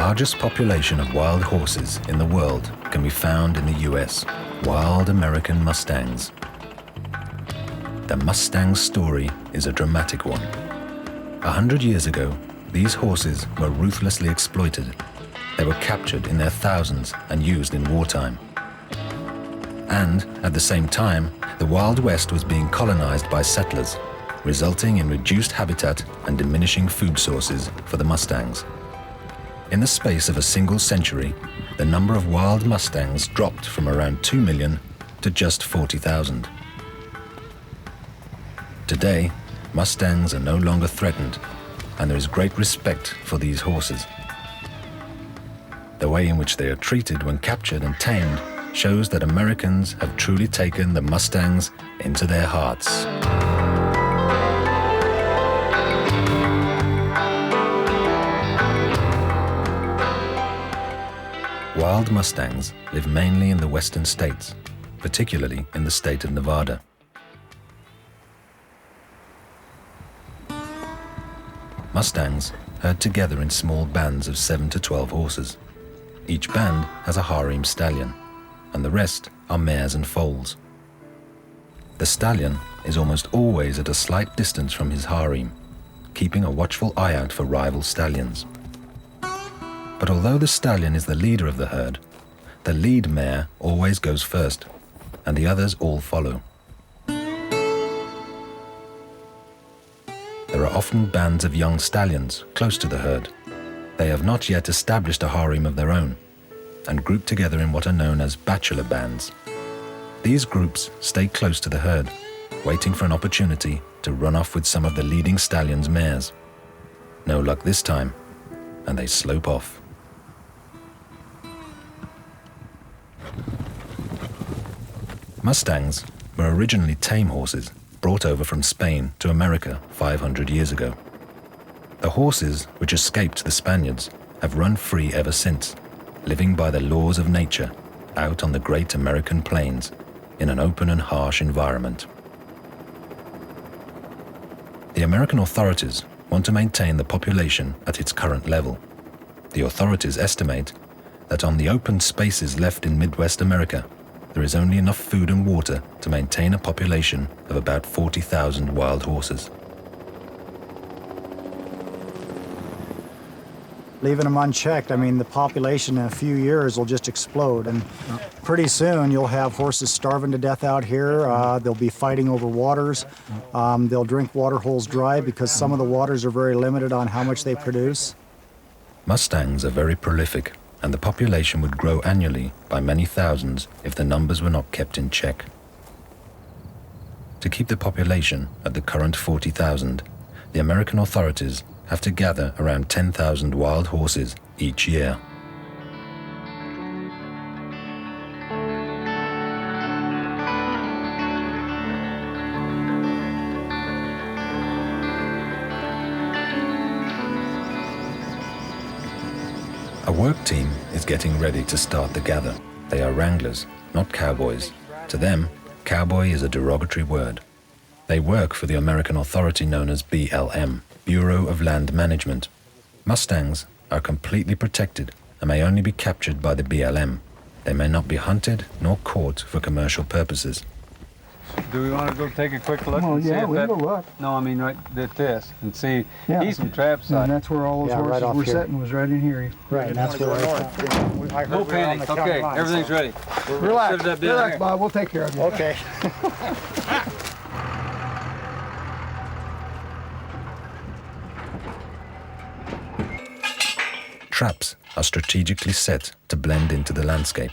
largest population of wild horses in the world can be found in the US, wild American Mustangs. The Mustang story is a dramatic one. 100 years ago, these horses were ruthlessly exploited. They were captured in their thousands and used in wartime. And at the same time, the Wild West was being colonized by settlers, resulting in reduced habitat and diminishing food sources for the Mustangs. In the space of a single century, the number of wild Mustangs dropped from around 2 million to just 40,000. Today, Mustangs are no longer threatened, and there is great respect for these horses. The way in which they are treated when captured and tamed shows that Americans have truly taken the Mustangs into their hearts. Wild Mustangs live mainly in the western states, particularly in the state of Nevada. Mustangs herd together in small bands of 7 to 12 horses. Each band has a harem stallion, and the rest are mares and foals. The stallion is almost always at a slight distance from his harem, keeping a watchful eye out for rival stallions. But although the stallion is the leader of the herd, the lead mare always goes first, and the others all follow. There are often bands of young stallions close to the herd. They have not yet established a harem of their own, and group together in what are known as bachelor bands. These groups stay close to the herd, waiting for an opportunity to run off with some of the leading stallion's mares. No luck this time, and they slope off. Mustangs were originally tame horses brought over from Spain to America 500 years ago. The horses which escaped the Spaniards have run free ever since, living by the laws of nature out on the great American plains in an open and harsh environment. The American authorities want to maintain the population at its current level. The authorities estimate that on the open spaces left in Midwest America, there is only enough food and water to maintain a population of about 40,000 wild horses. Leaving them unchecked, I mean, the population in a few years will just explode. And pretty soon you'll have horses starving to death out here. They'll be fighting over waters. They'll drink water holes dry because some of the waters are very limited on how much they produce. Mustangs are very prolific, and the population would grow annually by many thousands if the numbers were not kept in check. To keep the population at the current 40,000, the American authorities have to gather around 10,000 wild horses each year. A work team is getting ready to start the gather. They are wranglers, not cowboys. To them, cowboy is a derogatory word. They work for the American authority known as BLM, Bureau of Land Management. Mustangs are completely protected and may only be captured by the BLM. They may not be hunted nor caught for commercial purposes. Do we want to go take a quick look? Well, and see yeah, if we that, can go look. No, I mean right at this and see. Yeah. He's some trap And site. that's where all those horses right were here. sitting, was right in here. Right, and that's where I No panic. Okay, everything's ready. Relax, Shut it up down relax, here. Bob, we'll take care of you. Okay. Traps are strategically set to blend into the landscape.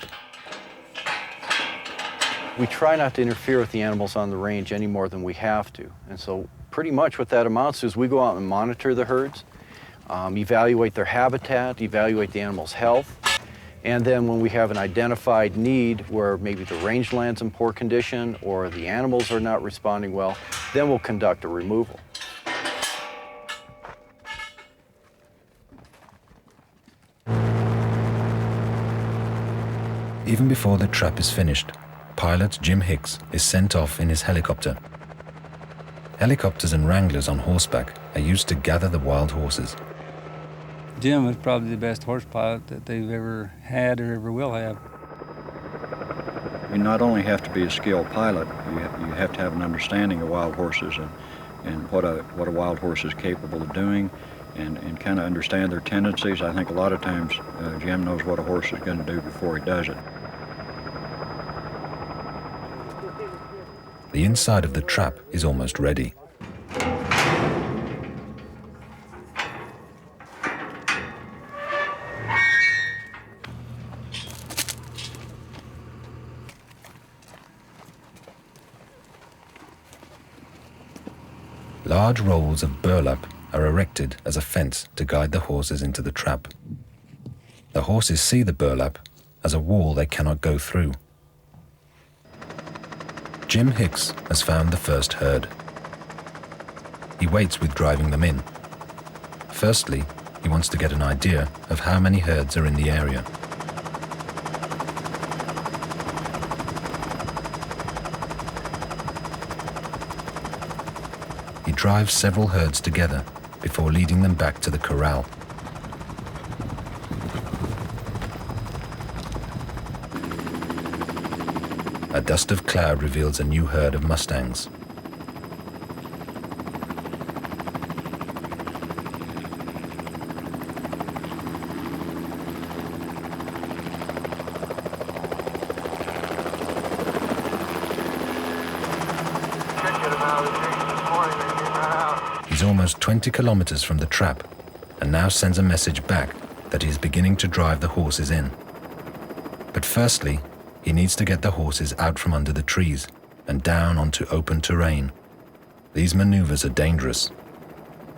We try not to interfere with the animals on the range any more than we have to. And so pretty much what that amounts to is we go out and monitor the herds, evaluate their habitat, evaluate the animal's health, and then when we have an identified need where maybe the rangeland's in poor condition or the animals are not responding well, then we'll conduct a removal. Even before the trap is finished, pilot Jim Hicks is sent off in his helicopter. Helicopters and wranglers on horseback are used to gather the wild horses. Jim is probably the best horse pilot that they've ever had or ever will have. You not only have to be a skilled pilot, you have to have an understanding of wild horses and what a wild horse is capable of doing, and kind of understand their tendencies. I think a lot of times Jim knows what a horse is going to do before he does it. The inside of the trap is almost ready. Large rolls of burlap are erected as a fence to guide the horses into the trap. The horses see the burlap as a wall they cannot go through. Jim Hicks has found the first herd. He waits with driving them in. Firstly, he wants to get an idea of how many herds are in the area. He drives several herds together before leading them back to the corral. A dust of cloud reveals a new herd of Mustangs. He's almost 20 kilometers from the trap and now sends a message back that he is beginning to drive the horses in. But firstly, he needs to get the horses out from under the trees and down onto open terrain. These maneuvers are dangerous.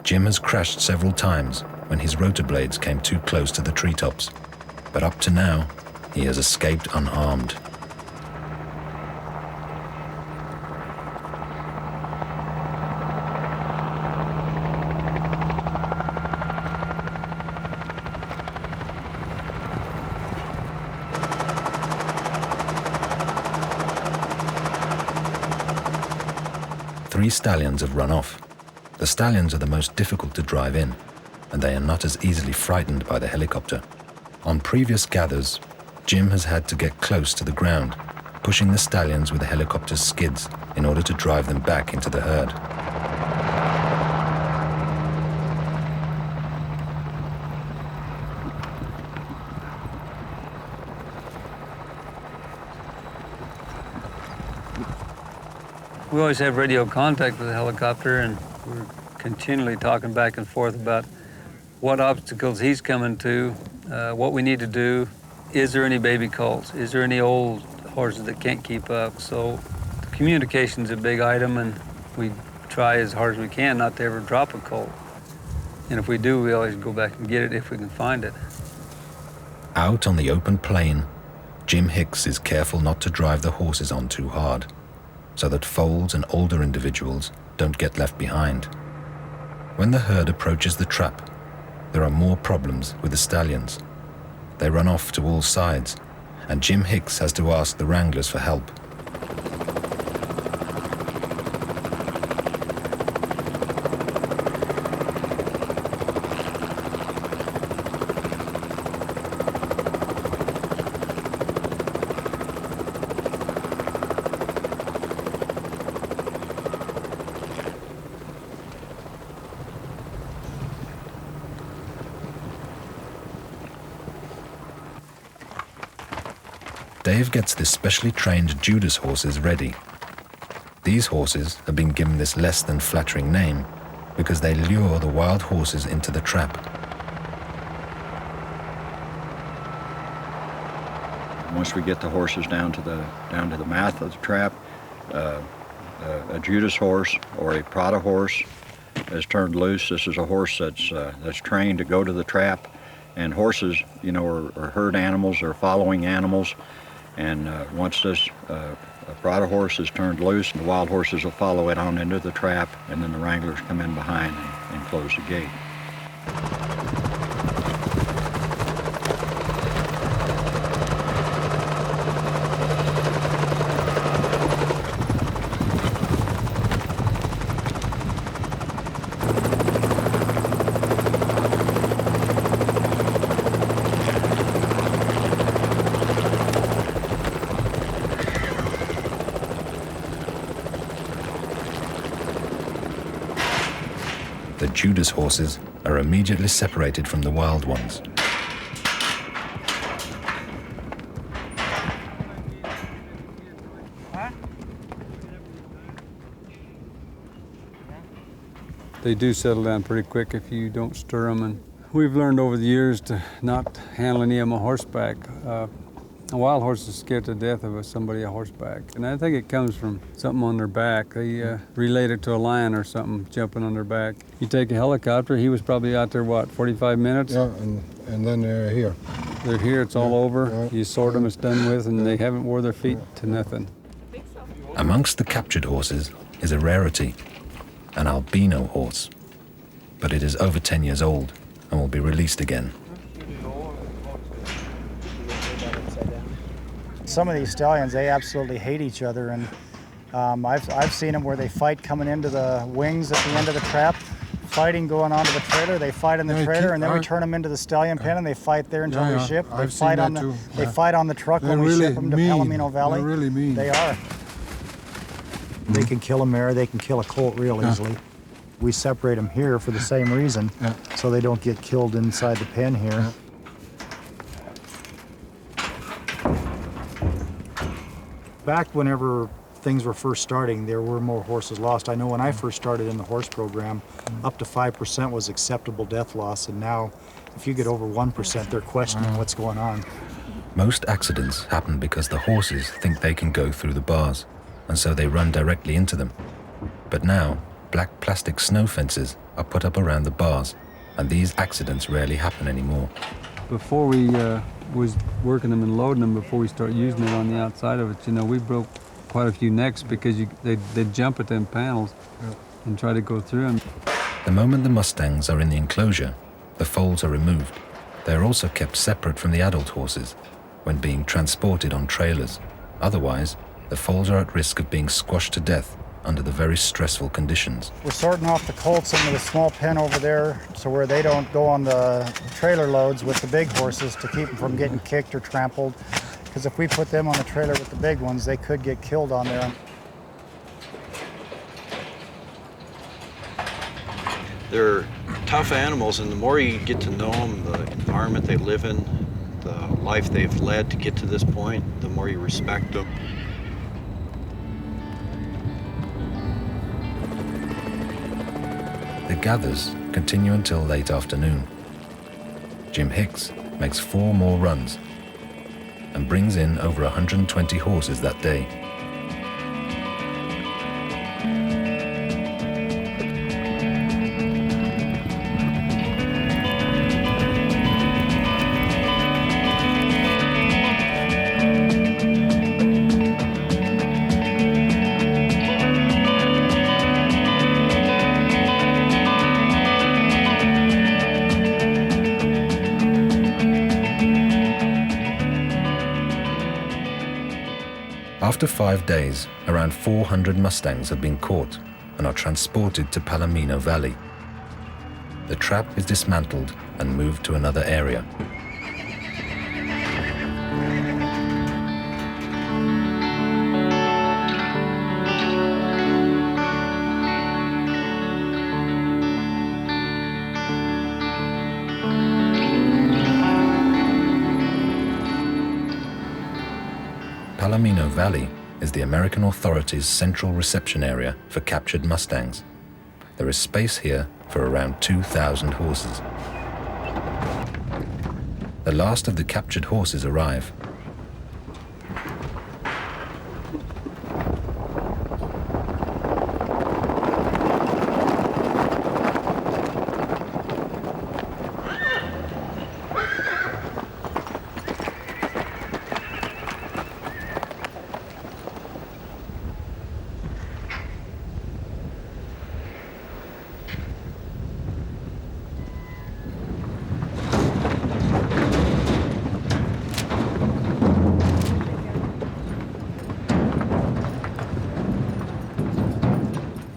Jim has crashed several times when his rotor blades came too close to the treetops, but up to now, he has escaped unharmed. Three stallions have run off. The stallions are the most difficult to drive in, and they are not as easily frightened by the helicopter. On previous gathers, Jim has had to get close to the ground, pushing the stallions with the helicopter's skids in order to drive them back into the herd. We always have radio contact with the helicopter, and we're continually talking back and forth about what obstacles he's coming to, what we need to do. Is there any baby colts? Is there any old horses that can't keep up? So communication's a big item, and we try as hard as we can not to ever drop a colt. And if we do, we always go back and get it if we can find it. Out on the open plain, Jim Hicks is careful not to drive the horses on too hard, so that foals and older individuals don't get left behind. When the herd approaches the trap, there are more problems with the stallions. They run off to all sides, and Jim Hicks has to ask the wranglers for help. Dave gets the specially trained Judas horses ready. These horses have been given this less than flattering name because they lure the wild horses into the trap. Once we get the horses down to the mouth of the trap, a Judas horse or a Prada horse is turned loose. This is a horse that's trained to go to the trap, and horses, you know, are herd animals, are following animals. And once this a Prada horse is turned loose, the wild horses will follow it on into the trap, and then the wranglers come in behind and close the gate. The Judas horses are immediately separated from the wild ones. They do settle down pretty quick if you don't stir them. And we've learned over the years to not handle any of them on horseback. A wild horse is scared to death of somebody on horseback. And I think it comes from something on their back. They relate it to a lion or something jumping on their back. You take a helicopter, he was probably out there, what, 45 minutes? Yeah, and then they're here. They're here, it's all over. Yeah. You sort them, it's done with, and they haven't wore their feet to nothing. Amongst the captured horses is a rarity, an albino horse. But it is over 10 years old and will be released again. Some of these stallions, they absolutely hate each other, and I've seen them where they fight coming into the wings at the end of the trap, fighting going onto the trailer. They fight in the trailer, and then we turn them into the stallion pen, and they fight there until we ship. They fight on the they fight on the truck when we ship them to Palomino Valley. They're really mean. They are. They can kill a mare. They can kill a colt real easily. We separate them here for the same reason, so they don't get killed inside the pen here. Back whenever things were first starting, there were more horses lost. I know when I first started in the horse program, up to 5% was acceptable death loss, and now if you get over 1%, they're questioning what's going on. Most accidents happen because the horses think they can go through the bars, and so they run directly into them. But now, black plastic snow fences are put up around the bars, and these accidents rarely happen anymore. Before we was working them and loading them, before we start using it on the outside of it, you know, we broke quite a few necks because they'd jump at them panels and try to go through them. The moment the Mustangs are in the enclosure, the foals are removed. They are also kept separate from the adult horses when being transported on trailers. Otherwise, the foals are at risk of being squashed to death under the very stressful conditions. We're sorting off the colts into the small pen over there so where they don't go on the trailer loads with the big horses to keep them from getting kicked or trampled. Because if we put them on the trailer with the big ones, they could get killed on there. They're tough animals, and the more you get to know them, the environment they live in, the life they've led to get to this point, the more you respect them. The gathers continue until late afternoon. Jim Hicks makes 4 more runs and brings in over 120 horses that day. After 5 days, around 400 Mustangs have been caught and are transported to Palomino Valley. The trap is dismantled and moved to another area. Palomino Valley is the American authorities' central reception area for captured Mustangs. There is space here for around 2,000 horses. The last of the captured horses arrive.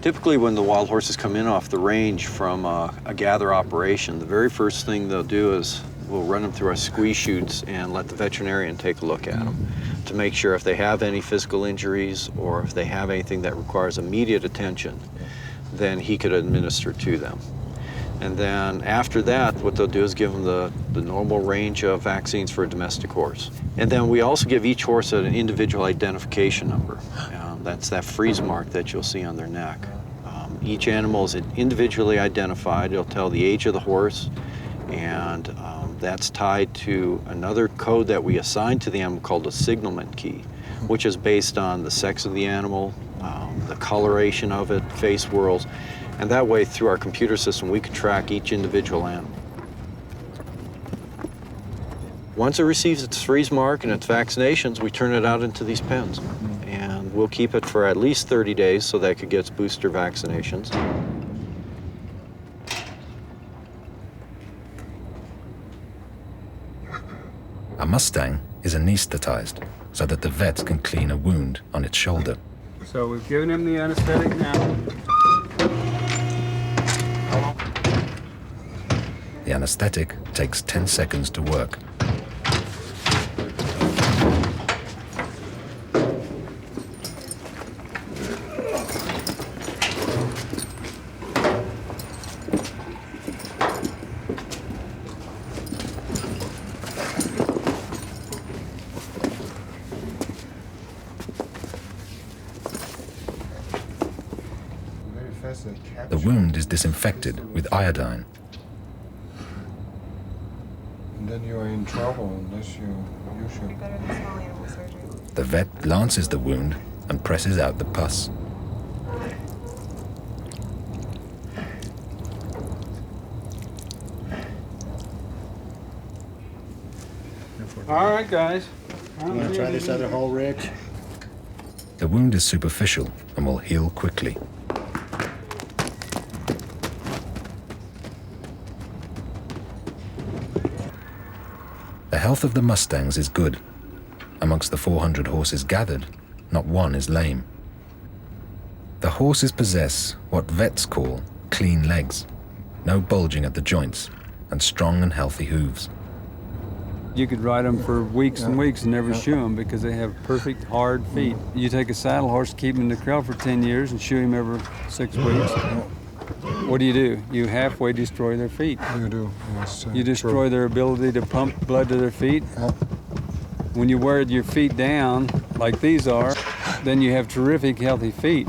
Typically when the wild horses come in off the range from a gather operation, the very first thing they'll do is we'll run them through our squeeze chutes and let the veterinarian take a look at them to make sure if they have any physical injuries or if they have anything that requires immediate attention, then he could administer to them. And then after that, what they'll do is give them the normal range of vaccines for a domestic horse. And then we also give each horse an individual identification number. That's that freeze mark that you'll see on their neck. Each animal is individually identified. It'll tell the age of the horse, and that's tied to another code that we assign to the animal called a signalment key, which is based on the sex of the animal, the coloration of it, face whorls, and that way through our computer system we can track each individual animal. Once it receives its freeze mark and its vaccinations, we turn it out into these pens. And we'll keep it for at least 30 days so that it could get its booster vaccinations. A Mustang is anesthetized so that the vet can clean a wound on its shoulder. So we've given him the anesthetic now. The anesthetic takes 10 seconds to work. The wound is disinfected with iodine. And then you are in trouble unless you use your... Better than small animal surgery. The vet lances the wound and presses out the pus. All right, guys. You want to try this other hole, Rich? The wound is superficial and will heal quickly. The health of the Mustangs is good. Amongst the 400 horses gathered, not one is lame. The horses possess what vets call clean legs, no bulging at the joints, and strong and healthy hooves. You could ride them for weeks and weeks and never shoe them because they have perfect hard feet. You take a saddle horse, keep him in the corral for 10 years and shoe him every 6 weeks. What do? You halfway destroy their feet. You do, yes. You destroy their ability to pump blood to their feet. When you wear your feet down, like these are, then you have terrific, healthy feet.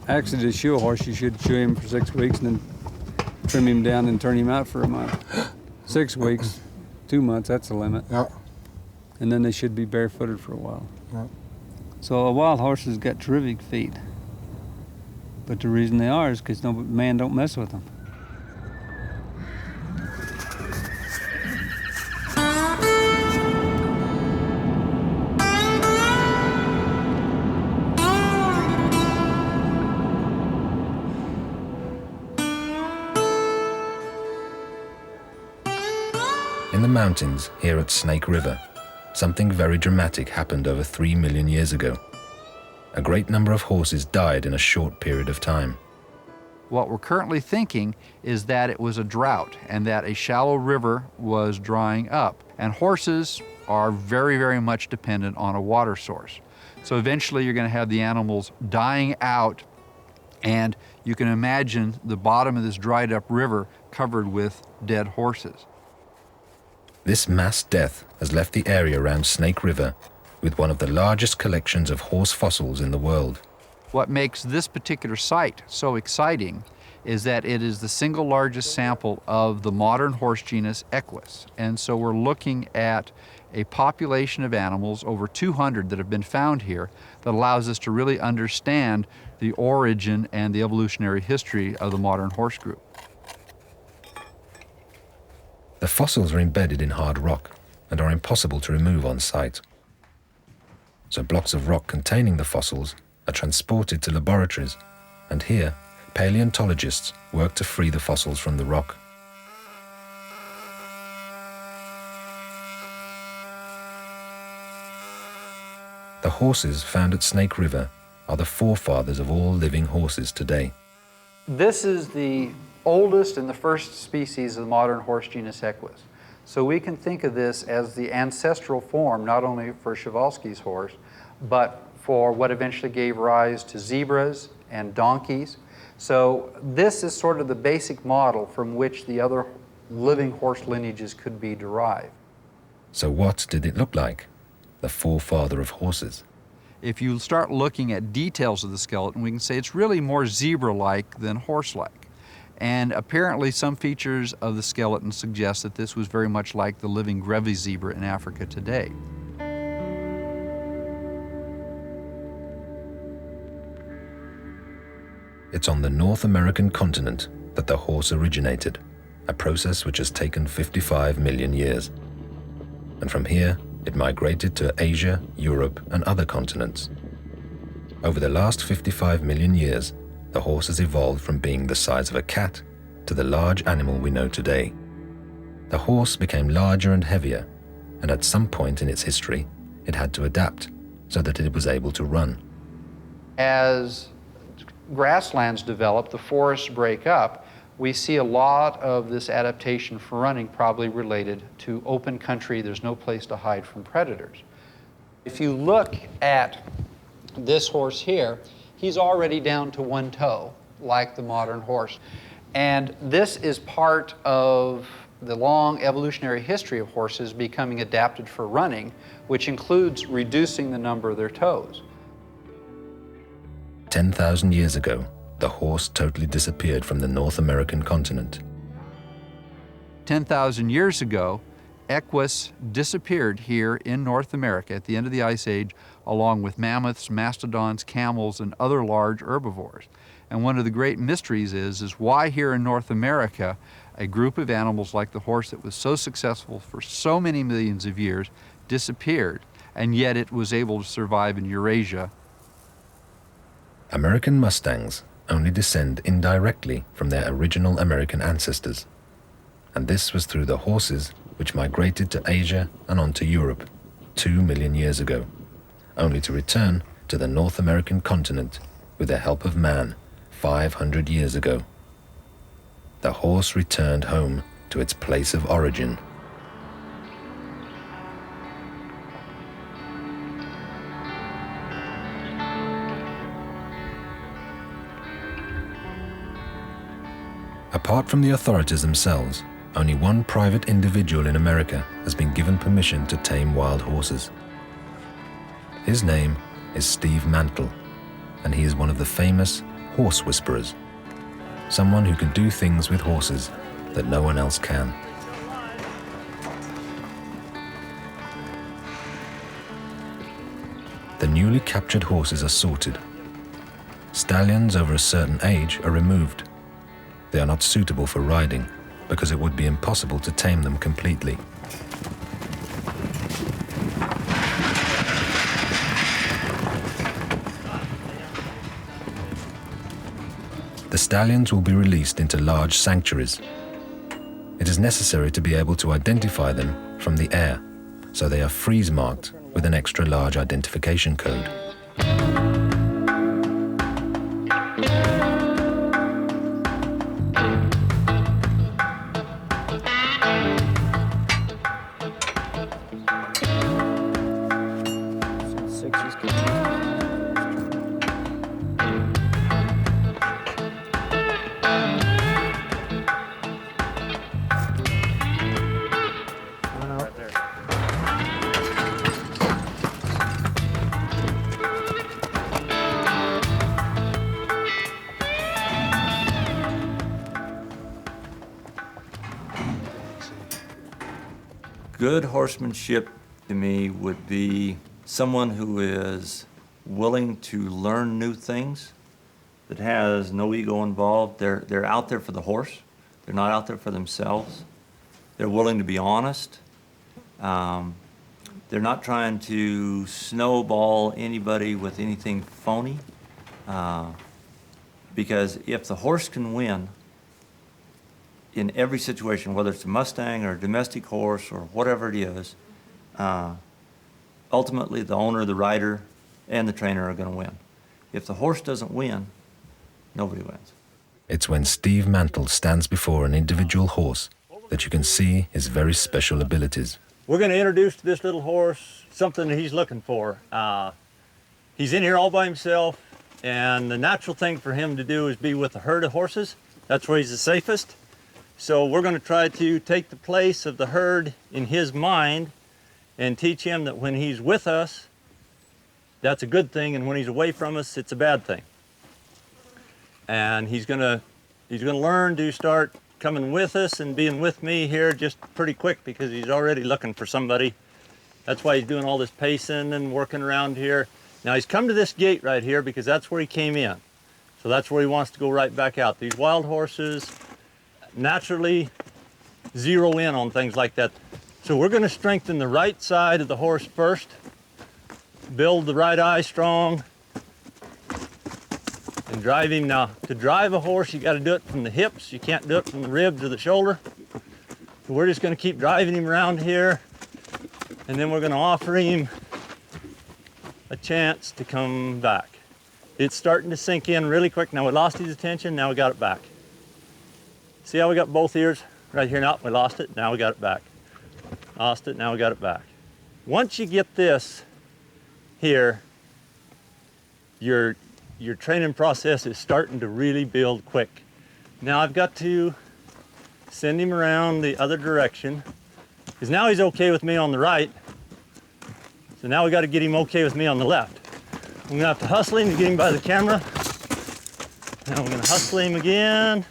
Actually, to shoe a horse, you should shoe him for 6 weeks and then trim him down and turn him out for a month. 6 weeks, 2 months, that's the limit. And then they should be barefooted for a while. So a wild horse has got terrific feet. But the reason they are is because no man don't mess with them. In the mountains here at Snake River, something very dramatic happened over 3 million years ago. A great number of horses died in a short period of time. What we're currently thinking is that it was a drought and that a shallow river was drying up. And horses are very, very much dependent on a water source. So eventually you're going to have the animals dying out, and you can imagine the bottom of this dried up river covered with dead horses. This mass death has left the area around Snake River with one of the largest collections of horse fossils in the world. What makes this particular site so exciting is that it is the single largest sample of the modern horse genus Equus. And so we're looking at a population of animals, over 200 that have been found here, that allows us to really understand the origin and the evolutionary history of the modern horse group. The fossils are embedded in hard rock and are impossible to remove on site. So blocks of rock containing the fossils are transported to laboratories, and here paleontologists work to free the fossils from the rock. The horses found at Snake River are the forefathers of all living horses today. This is the oldest and the first species of the modern horse genus Equus. So we can think of this as the ancestral form, not only for Przewalski's horse, but for what eventually gave rise to zebras and donkeys. So this is sort of the basic model from which the other living horse lineages could be derived. So what did it look like? The forefather of horses. If you start looking at details of the skeleton, we can say it's really more zebra-like than horse-like. And apparently some features of the skeleton suggest that this was very much like the living Grevy zebra in Africa today. It's on the North American continent that the horse originated, a process which has taken 55 million years. And from here, it migrated to Asia, Europe, and other continents. Over the last 55 million years, the horse has evolved from being the size of a cat to the large animal we know today. The horse became larger and heavier, and at some point in its history, it had to adapt so that it was able to run. As grasslands develop, the forests break up, we see a lot of this adaptation for running probably related to open country. There's no place to hide from predators. If you look at this horse here, he's already down to one toe, like the modern horse. And this is part of the long evolutionary history of horses becoming adapted for running, which includes reducing the number of their toes. 10,000 years ago, the horse totally disappeared from the North American continent. 10,000 years ago, Equus disappeared here in North America at the end of the Ice Age, along with mammoths, mastodons, camels, and other large herbivores. And one of the great mysteries is why here in North America, a group of animals like the horse that was so successful for so many millions of years disappeared, and yet it was able to survive in Eurasia. American Mustangs only descend indirectly from their original American ancestors. And this was through the horses which migrated to Asia and on to Europe 2 million years ago, only to return to the North American continent with the help of man 500 years ago. The horse returned home to its place of origin. Apart from the authorities themselves, only one private individual in America has been given permission to tame wild horses. His name is Steve Mantle, and he is one of the famous horse whisperers, someone who can do things with horses that no one else can. The newly captured horses are sorted. Stallions over a certain age are removed. They are not suitable for riding because it would be impossible to tame them completely. The stallions will be released into large sanctuaries. It is necessary to be able to identify them from the air, so they are freeze marked with an extra large identification code. Good horsemanship to me would be someone who is willing to learn new things, that has no ego involved. They're out there for the horse. They're not out there for themselves. They're willing to be honest. They're not trying to snowball anybody with anything phony. Because if the horse can win in every situation, whether it's a Mustang or a domestic horse or whatever it is, ultimately the owner, the rider, and the trainer are going to win. If the horse doesn't win, nobody wins. It's when Steve Mantle stands before an individual horse that you can see his very special abilities. We're going to introduce to this little horse something that he's looking for. He's in here all by himself. And the natural thing for him to do is be with a herd of horses. That's where he's the safest. So we're going to try to take the place of the herd in his mind and teach him that when he's with us, that's a good thing, and when he's away from us, it's a bad thing. And he's gonna learn to start coming with us and being with me here just pretty quick, because he's already looking for somebody. That's why he's doing all this pacing and working around here. Now he's come to this gate right here because that's where he came in. So that's where he wants to go right back out. These wild horses naturally zero in on things like that. So we're gonna strengthen the right side of the horse first, build the right eye strong, and drive him. Now, to drive a horse, you gotta do it from the hips. You can't do it from the ribs or the shoulder. So we're just gonna keep driving him around here, and then we're gonna offer him a chance to come back. It's starting to sink in really quick. Now we lost his attention, now we got it back. See how we got both ears right here? Now we lost it, now we got it back. Lost it, now we got it back. Once you get this here, your training process is starting to really build quick. Now I've got to send him around the other direction, because now he's okay with me on the right. So now we got to get him okay with me on the left. I'm gonna have to hustle him to get him by the camera. Now I'm gonna hustle him again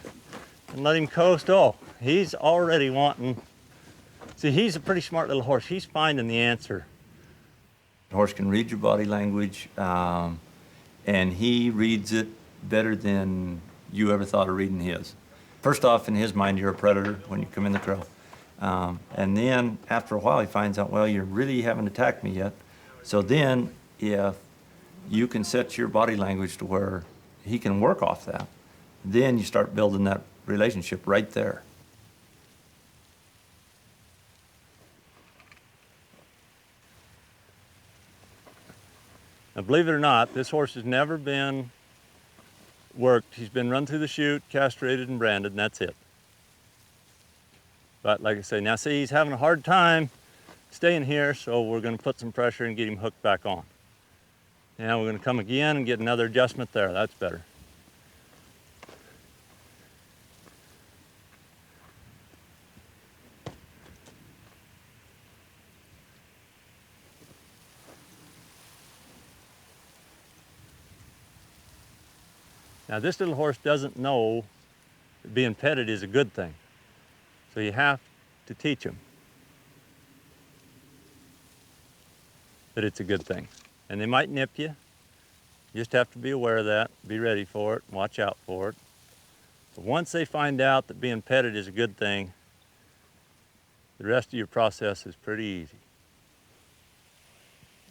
and let him coast. Oh, he's already wanting. See, he's a pretty smart little horse. He's finding the answer. The horse can read your body language, and he reads it better than you ever thought of reading his. First off, in his mind, you're a predator when you come in the trail. And then after a while, he finds out, well, you really haven't attacked me yet. So then, if you can set your body language to where he can work off that, then you start building that relationship right there. Now, believe it or not, this horse has never been worked. He's been run through the chute, castrated, and branded, and that's it. But like I say, now see, he's having a hard time staying here, so we're going to put some pressure and get him hooked back on. Now we're going to come again and get another adjustment there. That's better. Now this little horse doesn't know that being petted is a good thing. So you have to teach him that it's a good thing. And they might nip you. You just have to be aware of that, be ready for it, watch out for it. But once they find out that being petted is a good thing, the rest of your process is pretty easy.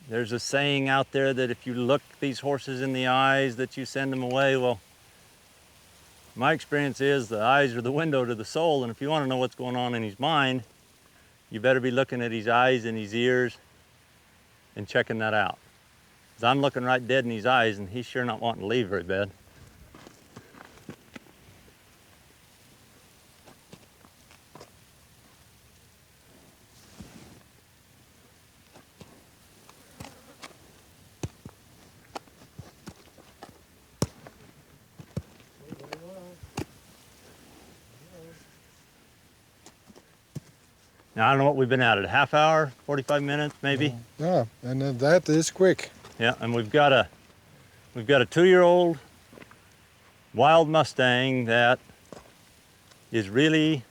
There's a saying out there that if you look these horses in the eyes, that you send them away. Well, my experience is the eyes are the window to the soul, and if you want to know what's going on in his mind, you better be looking at his eyes and his ears and checking that out. 'Cause I'm looking right dead in his eyes, and he's sure not wanting to leave very bad. Now, I don't know what we've been at it, a half hour, 45 minutes maybe? Yeah, and that is quick. Yeah, and we've got a 2-year-old wild Mustang that is really,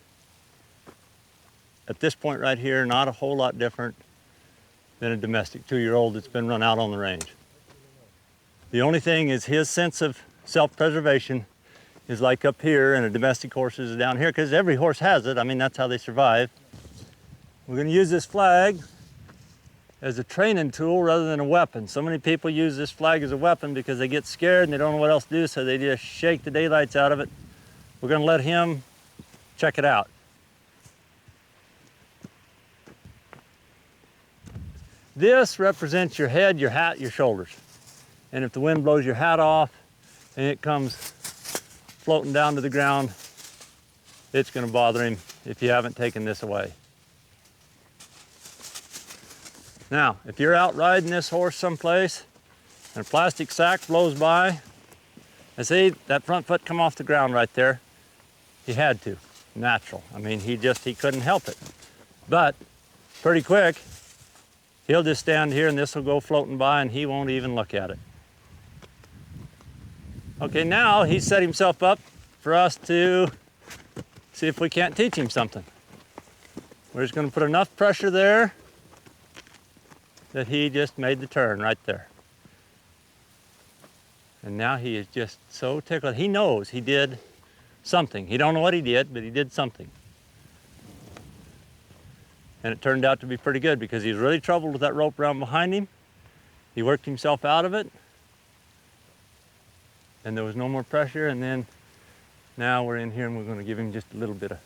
at this point right here, not a whole lot different than a domestic 2-year-old that's been run out on the range. The only thing is his sense of self-preservation is like up here, and a domestic horse's is down here, because every horse has it. I mean, that's how they survive. We're going to use this flag as a training tool rather than a weapon. So many people use this flag as a weapon because they get scared and they don't know what else to do, so they just shake the daylights out of it. We're going to let him check it out. This represents your head, your hat, your shoulders. And if the wind blows your hat off and it comes floating down to the ground, it's going to bother him if you haven't taken this away. Now, if you're out riding this horse someplace and a plastic sack blows by, And see, that front foot come off the ground right there. He had to, natural. I mean, he couldn't help it. But pretty quick, he'll just stand here and this will go floating by and he won't even look at it. Okay, now he's set himself up for us to see if we can't teach him something. We're just gonna put enough pressure there that he just made the turn right there. And now he is just so tickled. He knows he did something. He don't know what he did, but he did something. And it turned out to be pretty good because he was really troubled with that rope around behind him. He worked himself out of it. And there was no more pressure. And then now we're in here and we're going to give him just a little bit of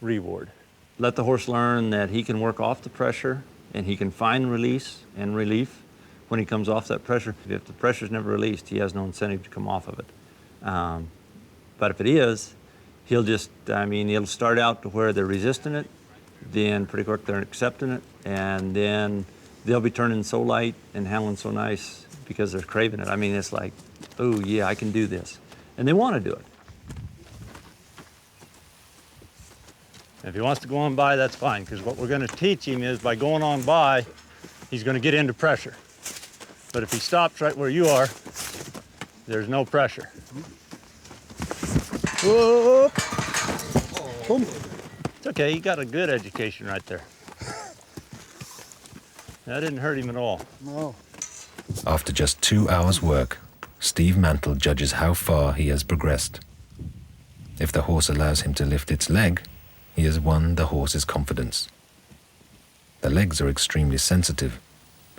reward. Let the horse learn that he can work off the pressure and he can find release and relief when he comes off that pressure. If the pressure's never released, he has no incentive to come off of it. But if it is, he'll start out to where they're resisting it, then pretty quick they're accepting it, and then they'll be turning so light and handling so nice because they're craving it. I mean, it's like, oh yeah, I can do this. And they want to do it. If he wants to go on by, that's fine, because what we're going to teach him is by going on by, he's going to get into pressure. But if he stops right where you are, there's no pressure. Whoop. Boom. It's okay, he got a good education right there. That didn't hurt him at all. No. After just 2 hours' work, Steve Mantle judges how far he has progressed. If the horse allows him to lift its leg, he has won the horse's confidence. The legs are extremely sensitive,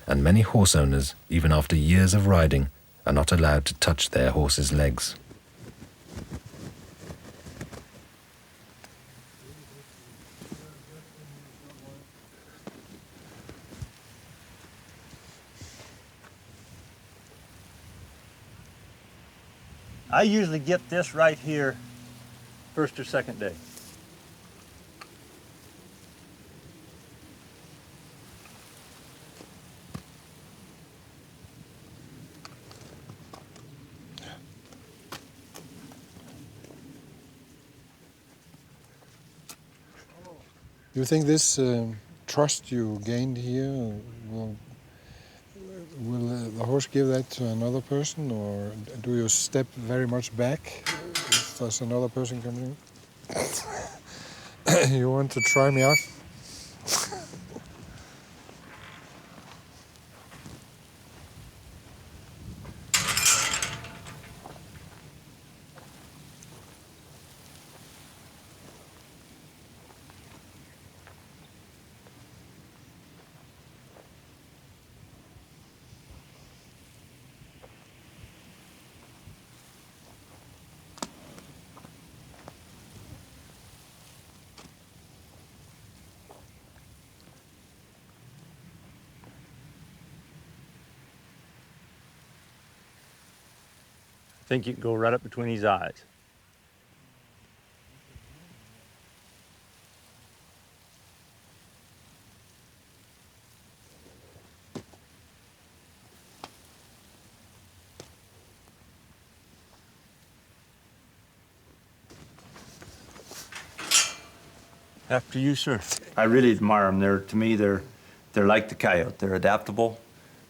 and many horse owners, even after years of riding, are not allowed to touch their horse's legs. I usually get this right here first or second day. You think this trust you gained here will the horse give that to another person, or do you step very much back if there's another person coming in? You want to try me out? I think you can go right up between his eyes. After you, sir. I really admire them. To me, they're like the coyote. They're adaptable.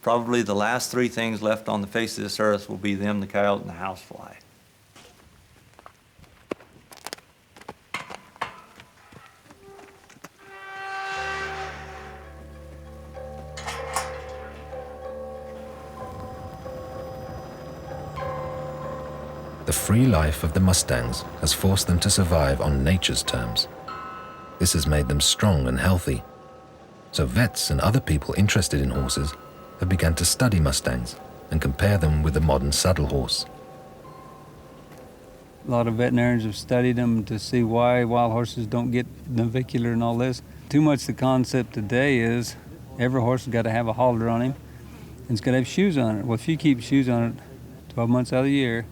Probably the last 3 things left on the face of this earth will be them, the coyote, and the housefly. The free life of the Mustangs has forced them to survive on nature's terms. This has made them strong and healthy. So vets and other people interested in horses have begun to study Mustangs and compare them with the modern saddle horse. A lot of veterinarians have studied them to see why wild horses don't get navicular and all this. Too much the concept today is every horse has got to have a halter on him and it's got to have shoes on it. Well, if you keep shoes on it 12 months out of the year,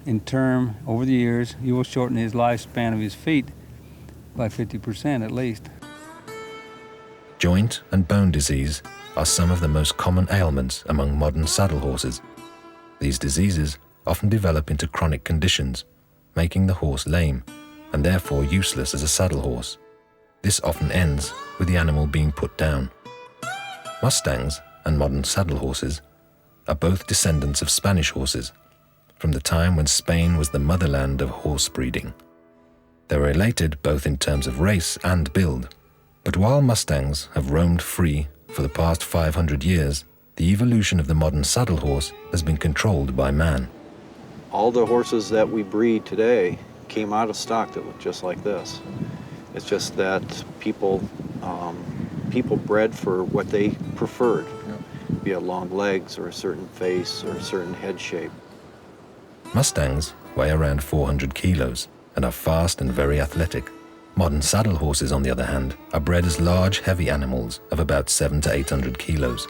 in term, over the years, you will shorten his lifespan of his feet by 50% at least. Joint and bone disease are some of the most common ailments among modern saddle horses. These diseases often develop into chronic conditions, making the horse lame and therefore useless as a saddle horse. This often ends with the animal being put down. Mustangs and modern saddle horses are both descendants of Spanish horses, from the time when Spain was the motherland of horse breeding. They are related both in terms of race and build, but while Mustangs have roamed free for the past 500 years, the evolution of the modern saddle horse has been controlled by man. All the horses that we breed today came out of stock that look just like this. It's just that people bred for what they preferred, be it long legs or a certain face or a certain head shape. Mustangs weigh around 400 kilos and are fast and very athletic. Modern saddle horses, on the other hand, are bred as large, heavy animals of about 700 to 800 kilos,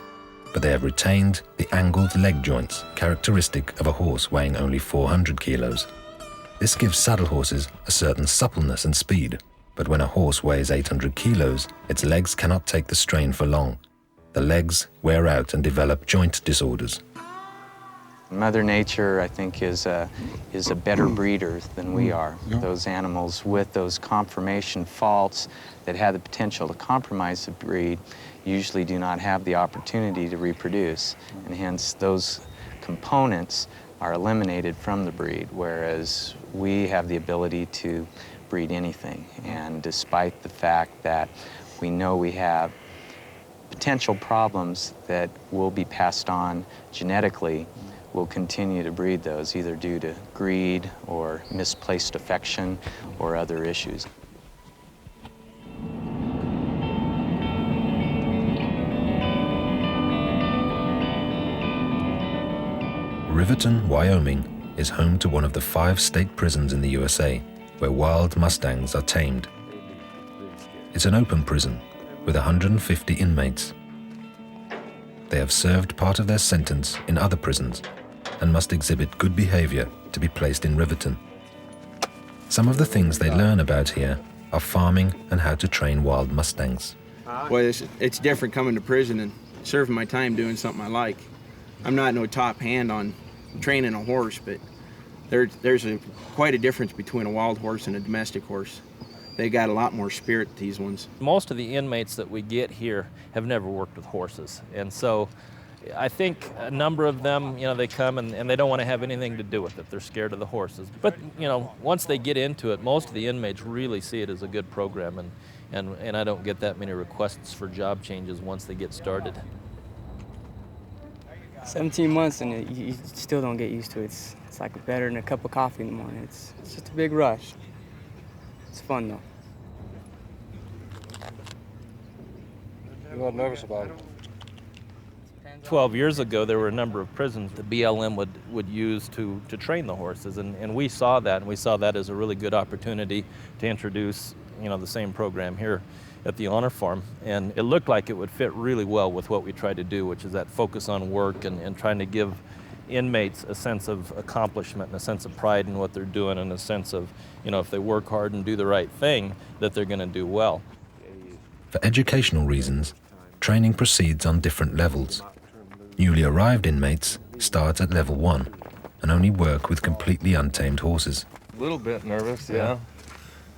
but they have retained the angled leg joints characteristic of a horse weighing only 400 kilos. This gives saddle horses a certain suppleness and speed, but when a horse weighs 800 kilos, its legs cannot take the strain for long. The legs wear out and develop joint disorders. Mother Nature, I think, is a better breeder than we are. Those animals with those conformation faults that have the potential to compromise the breed usually do not have the opportunity to reproduce, and hence those components are eliminated from the breed, whereas we have the ability to breed anything. And despite the fact that we know we have potential problems that will be passed on genetically, we'll continue to breed those, either due to greed or misplaced affection or other issues. Riverton, Wyoming is home to one of the 5 state prisons in the USA where wild Mustangs are tamed. It's an open prison with 150 inmates. They have served part of their sentence in other prisons and must exhibit good behavior to be placed in Riverton. Some of the things they learn about here are farming and how to train wild Mustangs. Well, it's different coming to prison and serving my time doing something I like. I'm not no top hand on training a horse, but there's quite a difference between a wild horse and a domestic horse. They got a lot more spirit, these ones. Most of the inmates that we get here have never worked with horses, and so I think a number of them, they come and they don't want to have anything to do with it. They're scared of the horses. But, once they get into it, most of the inmates really see it as a good program, and I don't get that many requests for job changes once they get started. 17 months and you still don't get used to it. It's like better than a cup of coffee in the morning. It's just a big rush. It's fun though. You're not nervous about it? 12 years ago, there were a number of prisons the BLM would use to train the horses, and we saw that, and we saw that as a really good opportunity to introduce, the same program here at the Honor Farm, and it looked like it would fit really well with what we try to do, which is that focus on work and trying to give inmates a sense of accomplishment and a sense of pride in what they're doing and a sense of, if they work hard and do the right thing, that they're going to do well. For educational reasons, training proceeds on different levels. Newly arrived inmates start at level 1 and only work with completely untamed horses. A little bit nervous, yeah.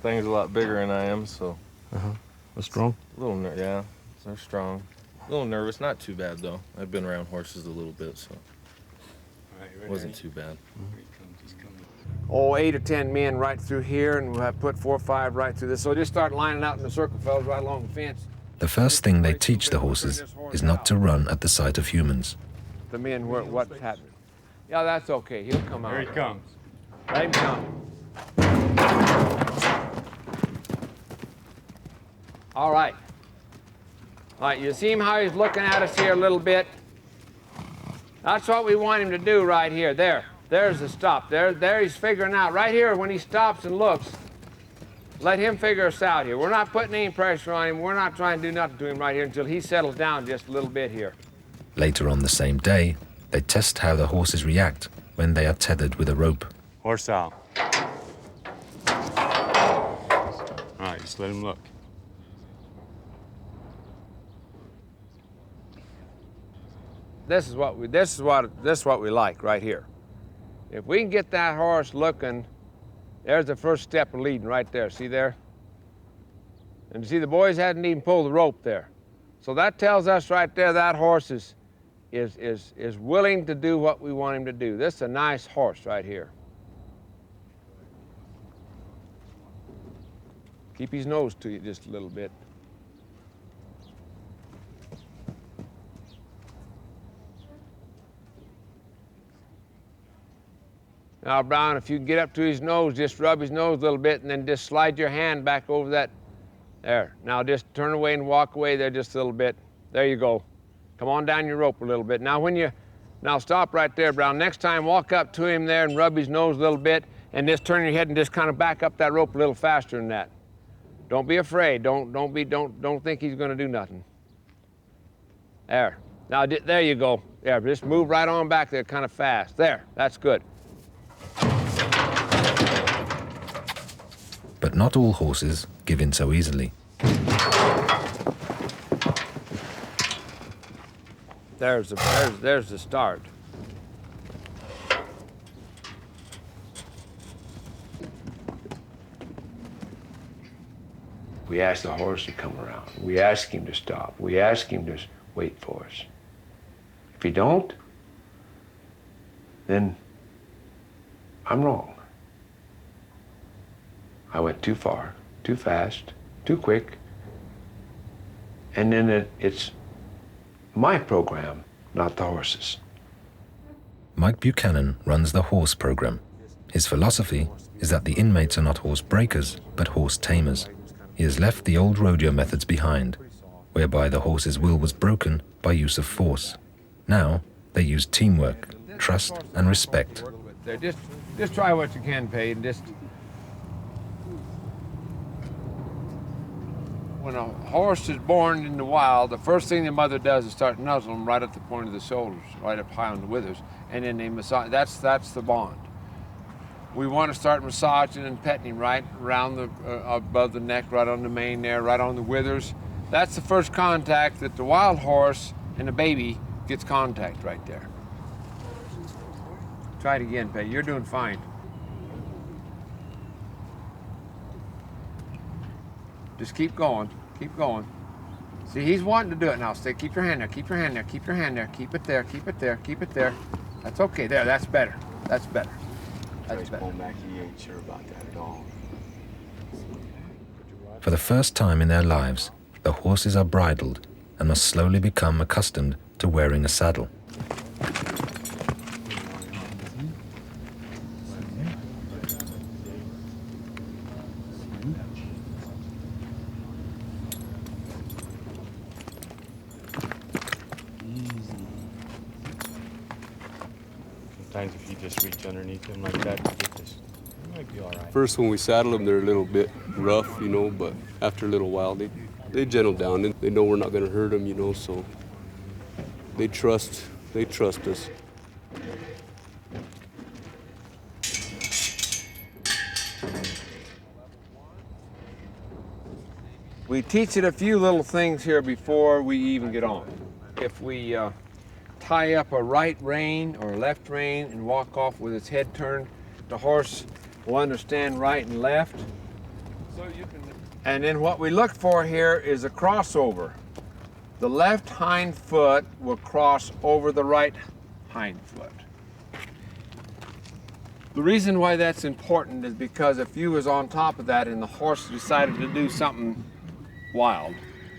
Thing's a lot bigger than I am, so. They're strong? A little, yeah, they're strong. A little nervous, not too bad though. I've been around horses a little bit, so it wasn't too bad. 8 or 10 men right through here, and we'll have put 4 or 5 right through this. So just start lining out in the circle, fellas, right along the fence. The first thing they teach the horses is not to run at the sight of humans. The men, what's happening? Yeah, that's okay. He'll come out. Here he comes. Let him come. All right. All right, you see him how he's looking at us here a little bit? That's what we want him to do right here. There's the stop. There he's figuring out. Right here, when he stops and looks, let him figure us out here. We're not putting any pressure on him. We're not trying to do nothing to him right here until he settles down just a little bit here. Later on the same day, they test how the horses react when they are tethered with a rope. Horse out. All right, just let him look. This is what we like right here. If we can get that horse looking, there's the first step of leading right there. See there? And you see the boys hadn't even pulled the rope there. So that tells us right there that horse is willing to do what we want him to do. This is a nice horse right here. Keep his nose to you just a little bit. Now, Brown, if you get up to his nose, just rub his nose a little bit and then just slide your hand back over that. There. Now just turn away and walk away there just a little bit. There you go. Come on down your rope a little bit. Now stop right there, Brown. Next time, walk up to him there and rub his nose a little bit and just turn your head and just kind of back up that rope a little faster than that. Don't be afraid. Don't think he's going to do nothing. There. Now, there you go. There, just move right on back there kind of fast. There, that's good. But not all horses give in so easily. There's the start. We ask the horse to come around. We ask him to stop. We ask him to wait for us. If he don't, then I'm wrong. I went too far, too fast, too quick, and then it's my program, not the horse's. Mike Buchanan runs the horse program. His philosophy is that the inmates are not horse breakers, but horse tamers. He has left the old rodeo methods behind, whereby the horse's will was broken by use of force. Now, they use teamwork, trust, and respect. There, just try what you can, Pete, and just... When a horse is born in the wild, the first thing the mother does is start nuzzling them right at the point of the shoulders, right up high on the withers, and then they massage. That's the bond. We want to start massaging and petting him right around the above the neck, right on the mane there, right on the withers. That's the first contact that the wild horse and the baby gets contact right there. Try it again, Pete. You're doing fine. Just keep going, keep going. See, he's wanting to do it now. Stay, keep your hand there, keep your hand there, keep your hand there, keep it there, keep it there, keep it there. That's okay, there, that's better, that's better. That's better. Back, he ain't sure about that at all. For the first time in their lives, the horses are bridled and must slowly become accustomed to wearing a saddle. Sometimes if you just reach underneath him like that, you get this, you might be all right. First, when we saddle them, they're a little bit rough, you know, but after a little while, they gentle down, and they know we're not going to hurt them, you know, so they trust us. We teach it a few little things here before we even get on. If we tie up a right rein or a left rein and walk off with its head turned, the horse will understand right and left. And then what we look for here is a crossover. The left hind foot will cross over the right hind foot. The reason why that's important is because if you was on top of that and the horse decided to do something wild,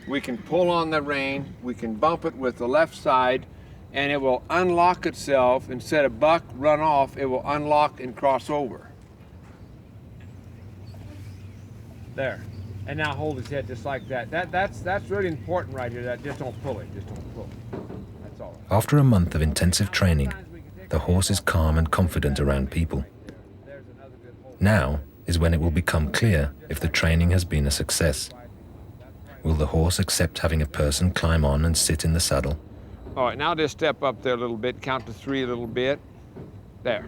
we can pull on the rein, we can bump it with the left side, and it will unlock itself. Instead of buck, run off, it will unlock and cross over. There. And now hold his head just like that. That's really important right here. That just don't pull it, just don't pull it. That's all. After a month of intensive training, the horse is calm and confident around people. Now is when it will become clear if the training has been a success. Will the horse accept having a person climb on and sit in the saddle? All right, now just step up there a little bit, count to 3 a little bit. There.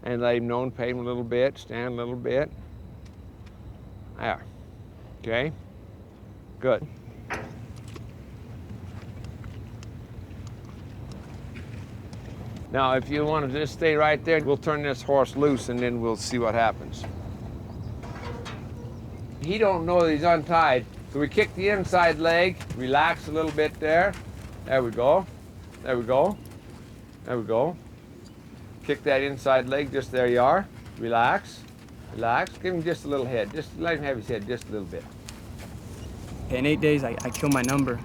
And let him know and pay him a little bit, stand a little bit. There. Okay? Good. Now, if you want to just stay right there, we'll turn this horse loose and then we'll see what happens. He don't know that he's untied, so we kick the inside leg, relax a little bit there. There we go. There we go. There we go. Kick that inside leg, just there you are. Relax, relax. Give him just a little head. Just let him have his head just a little bit. In 8 days, I kill my number,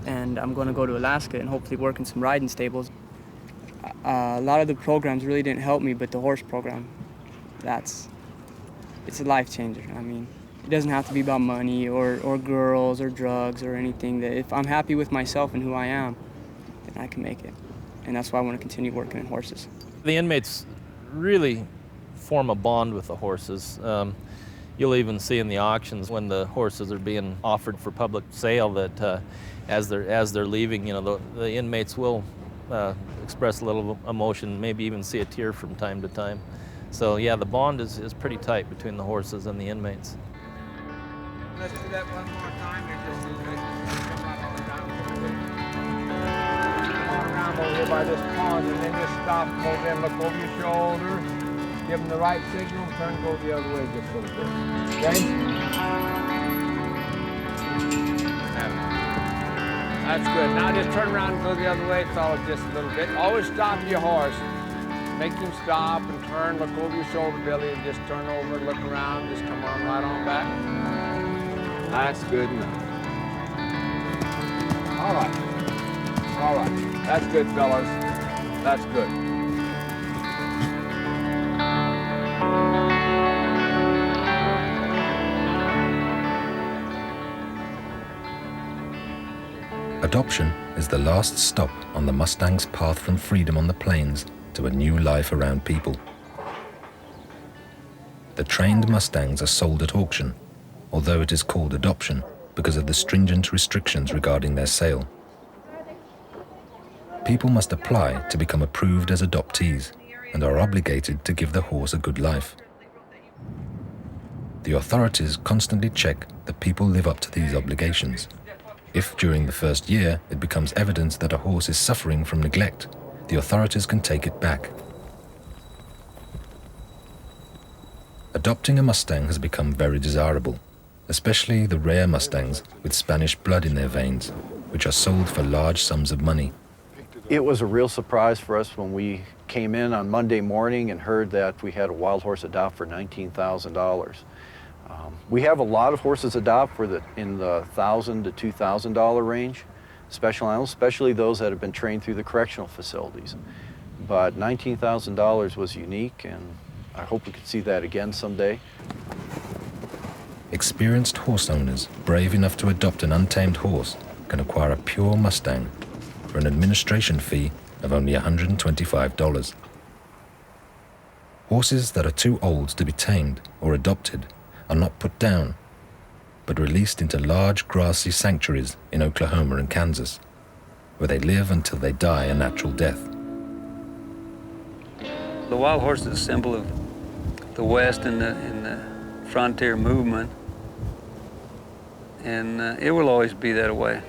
and I'm going to go to Alaska and hopefully work in some riding stables. A lot of the programs really didn't help me, but the horse program, it's a life changer. I mean, it doesn't have to be about money or girls or drugs or anything. That if I'm happy with myself and who I am, then I can make it. And that's why I want to continue working in horses. The inmates really form a bond with the horses. You'll even see in the auctions when the horses are being offered for public sale that as they're leaving, you know, the inmates will express a little emotion, maybe even see a tear from time to time. So yeah, the bond is pretty tight between the horses and the inmates. Let's do that one more time. Come on around over here by this pond and then just stop over there and look over your shoulder. Give them the right signal, turn and go the other way just a little bit. Okay? That's good. Now just turn around and go the other way, fellas, just a little bit. Always stop your horse. Make him stop and turn, look over your shoulder, Billy, and just turn over, look around, just come on right on back. That's good enough. All right. All right. That's good, fellas. That's good. Adoption is the last stop on the Mustang's path from freedom on the plains to a new life around people. The trained Mustangs are sold at auction, although it is called adoption because of the stringent restrictions regarding their sale. People must apply to become approved as adoptees and are obligated to give the horse a good life. The authorities constantly check that people live up to these obligations. If during the first year it becomes evident that a horse is suffering from neglect, the authorities can take it back. Adopting a Mustang has become very desirable, especially the rare Mustangs with Spanish blood in their veins, which are sold for large sums of money. It was a real surprise for us when we came in on Monday morning and heard that we had a wild horse adopt for $19,000. We have a lot of horses adopt in the $1,000 to $2,000 range, special animals, especially those that have been trained through the correctional facilities. But $19,000 was unique, and I hope we could see that again someday. Experienced horse owners brave enough to adopt an untamed horse can acquire a pure Mustang for an administration fee of only $125. Horses that are too old to be tamed or adopted are not put down, but released into large grassy sanctuaries in Oklahoma and Kansas, where they live until they die a natural death. The wild horse is a symbol of the West and the frontier movement, and it will always be that way.